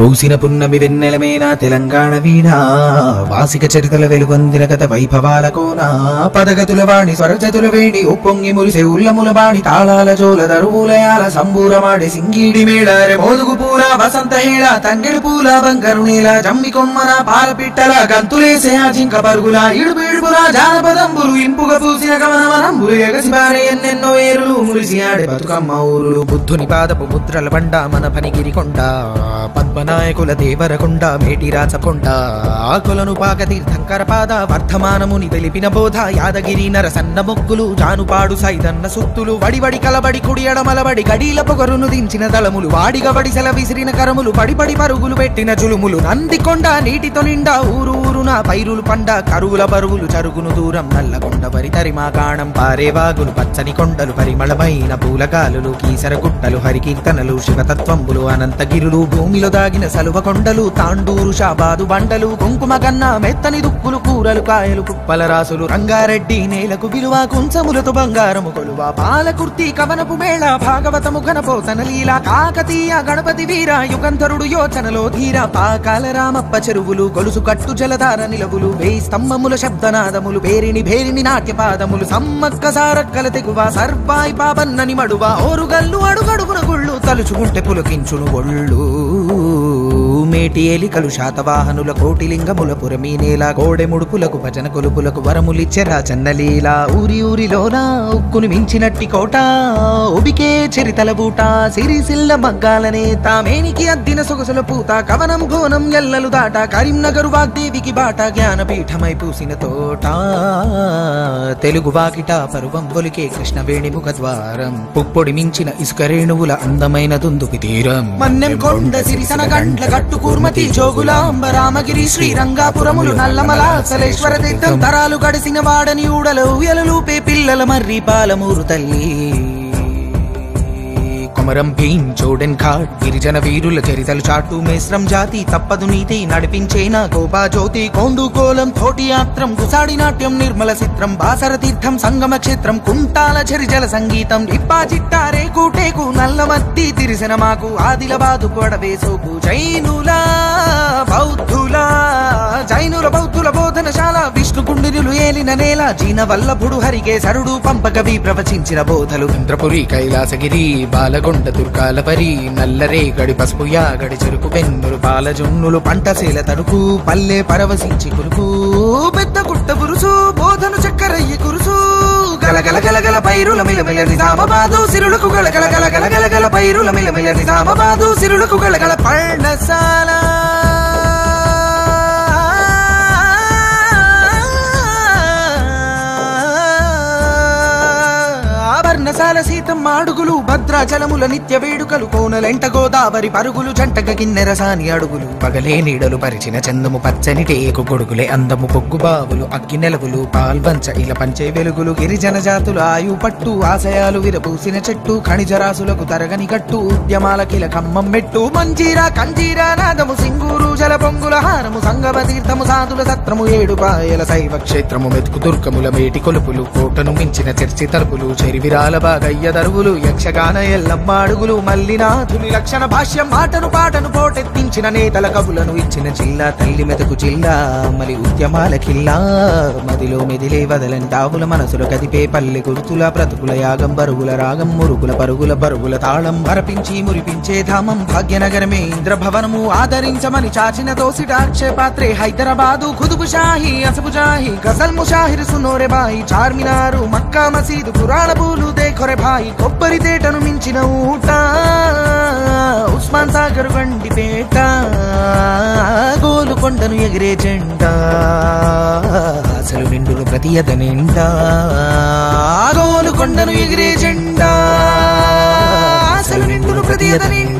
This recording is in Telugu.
పూసిన పున్నమి వెన్నెలమేనా తెలంగాణ వీణా వాసిక చరితల వెలుగొందిన కథ వైభవాల కోనా పదగతుల వాణి స్వరజతుల వేణి ఉప్పొంగి మురిసే ఉల్లముల బాణి తాళాల జోల దరువులయాల సంబూరమాడి సింగీడి మేళారె మోదుగు పూల వసంత హేళ తంగెడు పూల బంగారు నేల జమ్మి కొమ్మన పాలపిట్టల గంతులేసే ఆ జింక పరుగుల ఇడుపు ఇడుపుల జానపదంబులు ఇంపుగా పూసిన గమనమనంబులు ఎగసిబారే ఎన్నెన్నో ఏరులు మురిసి ఆడే బతుకమ్మ ఊరులు బుద్ధుని పాదపు ముద్రల బండ మన పనిగిరి కొండ పద్మనాయకుల దేవరకొండ మేటి రాచకొండ ఆకులను పాక తీర్థంకర పాద వర్ధమానముని తెలిపిన బోధ యాదగిరి నరసన్న మొక్కులు జానుపాడు సైదన్న సుత్తులు వడివడి కలబడి కుడి ఎడమలబడి గడీల పొగరును దించిన దళములు వాడిగా వడిసెల విసిరిన కరములు పడి పరుగులు పెట్టిన జులుములు నందికొండ నీటితో నిండా ఊరు ఊరున పైరులు పండ కరువుల బరువులు చరుగును దూరం నల్లకొండ వరి తరిమా కాణం పారేవాగులు పచ్చని కొండలు పరిమళమైన పూలగాలులు కీసర గుట్టలు హరికీర్తనలు శివతత్వంబులు అనంతగిరులు భూమిలో దాగిన సలువ కొండలు తాండూరు షాబాదు బండలు కుంకుమ కన్నా మెత్తని దుక్కులు కూరలు కాయలు కుప్పల రాసులు రంగారెడ్డి నేలకు విలువ కుంచములతో బంగారము కొలువ పాలకుర్తి కవనపు మేళ భాగవతము ఘనపోతన లీల కాకతీయ గణపతి వీర యుగంధరుడు యోచనలో ధీర పాకాల రామప్ప చెరువులు గొలుసు కట్టు జలధార నిలవులు వేయి స్తంభముల శబ్దనాదములు పేరిని భేరిని నాట్యపాదములు సమ్మక్క సారక్కల తెగువ సర్వాయి పాపన్నని మడువ ఓరుగల్లు అడుగడుగున గుళ్ళు తలుచుకుంటే పులకించును ఒళ్ళు మేటి ఏలికలు శాతవాహనుల కోటిలింగముల పురమీ నేల కోడె ముడుపులకు భజన కొలుపులకు వరములిచ్చెరా చన్నలీల ఊరి ఊరిలోన ఉక్కును మించినట్టి కోట ఉబికే చరితల బూట సిరిసిల్ల మగ్గాలనే తామేనికి అద్దిన సొగసుల పూత కవనం భోనం ఎల్లలు దాట కరీంనగరు వాగ్దేవికి బాట జ్ఞానపీఠమై పూసిన తోట తెలుగు వాకిట పరువం ఒలికే కృష్ణవేణి ముఖద్వారం పుప్పొడి మించిన ఇసుక రేణువుల అందమైన దుందుకి తీరం మన్నెం కొండ సిరిసన గండ్ల గట్టు కూర్మతి జోగులాంబ రామగిరి శ్రీరంగాపురములు నల్లమల సలేశ్వర తీర్థం తరాలు గడిసిన వాడని ఊడలు ఉయలలూపే పిల్లల మర్రి పాలమూరు తల్లి కొమరం భీం చోడెన్ ఘాట్ గిరిజన వీరుల చరితలు చాటు మేస్రం జాతి తప్పదు నీతి నడిపించేనా గోపా జ్యోతి కోండు కోలం తోటి యాత్రం గుసాడి నాట్యం నిర్మల చిత్రం బాసర తీర్థం సంగమ క్షేత్రం కుంటాల చరిజల సంగీతం ఇప్పా చిట్టారే కూటేకు నల్లమత్తి తిరిసిన మాకు ఆదిలబాదు కొడవే సోకు జైనుల బౌద్ధుల బోధనశాల విష్ణు కుండినులు ఏలిన నేల జీన వల్లభుడు హరికేశరుడు పంపకవి ప్రవచించిన బోధలు ఇంద్రపురి కైలాసగిరి బాలగొండ దుర్గాలపరి నల్లరే గడి పసుపు యాగడి చెరుకు పెన్నులు పాలజొన్నులు పంటసేల తడుకు పల్లె పరవశించి కురుకు పెద్ద కుట్ట పురుసు బోధను చక్కరయ్యి కురుసు గలగల గలగల పైరుల మిలమిల నిజామాబాదు సిరులకు గలగల గలగల గలగల పైరుల మిలమిల నిజామాబాదు సిరులకు గలగల పర్ణశాల వర్ణశాల సీతమ్మ అడుగులు భద్రాచలముల నిత్య వేడుకలు కోనలెంట గోదావరి పరుగులు జంటక కిన్నెరసాని అడుగులు పగలే నీడలు పరిచిన చందము పచ్చని టేకు కొడుకులే అందము పొగ్గు బావులు అగ్గి నెలవులు పాల్వంచ ఇలా పంచే వెలుగులు గిరిజన జాతులు ఆయు పట్టు ఆశయాలు విరపూసిన చెట్టు ఖనిజరాసులకు తరగని కట్టు ఉద్యమాల కిల ఖమ్మం మెట్టు మంజీరా కంజీరా నాదము సింగూరు జల పొంగుల హారము సంగమ తీర్థము సాధుల సత్రము ఏడుపాయల శైవ క్షేత్రము మెతుకు దుర్గముల మేటి కొలుపులు కోటను మించిన చర్చి తలుపులు చెరివిరాల బాగయ్య దరువులు యక్షగాన ఎల్లమ్మ అడుగులు మల్లినాథుని లక్షణ భాష్యం మాటను పాటను పోటెత్తించిన నేతల కవులను ఇచ్చిన జిల్లా తల్లి మెతుకు జిల్లా మరి ఉద్యమాల కిల్లా మదిలో మెదిలే వదలంటావుల మనసుల కదిపే పల్లె గుర్తుల బ్రతుకుల యాగం బరుగుల రాగం మురుగుల పరుగుల బరుగుల తాళం మరపించి మురిపించే ధామం భాగ్యనగరమే ఇంద్రభవనము ఆదరించమని చాచిన దోసిట అక్షయపాత్రే హైదరాబాదు ఖుదుబు షాహి అసబు జాహి గజల్ ముషాహిర్ సునోరే బాయి చార్మినారు మక్కా మసీదు పురాణ పూలు దేఖొరే భాయి కొబ్బరి తేటను మించిన ఊట ఉస్మాన్ సాగర్ వండిపేట గోలుకొండను ఎగిరే జెండా అసలు నిండులు ప్రతియత నిండా గోలుకొండను ఎగిరే జెండా అసలు నిండులు ప్రతియత నిండా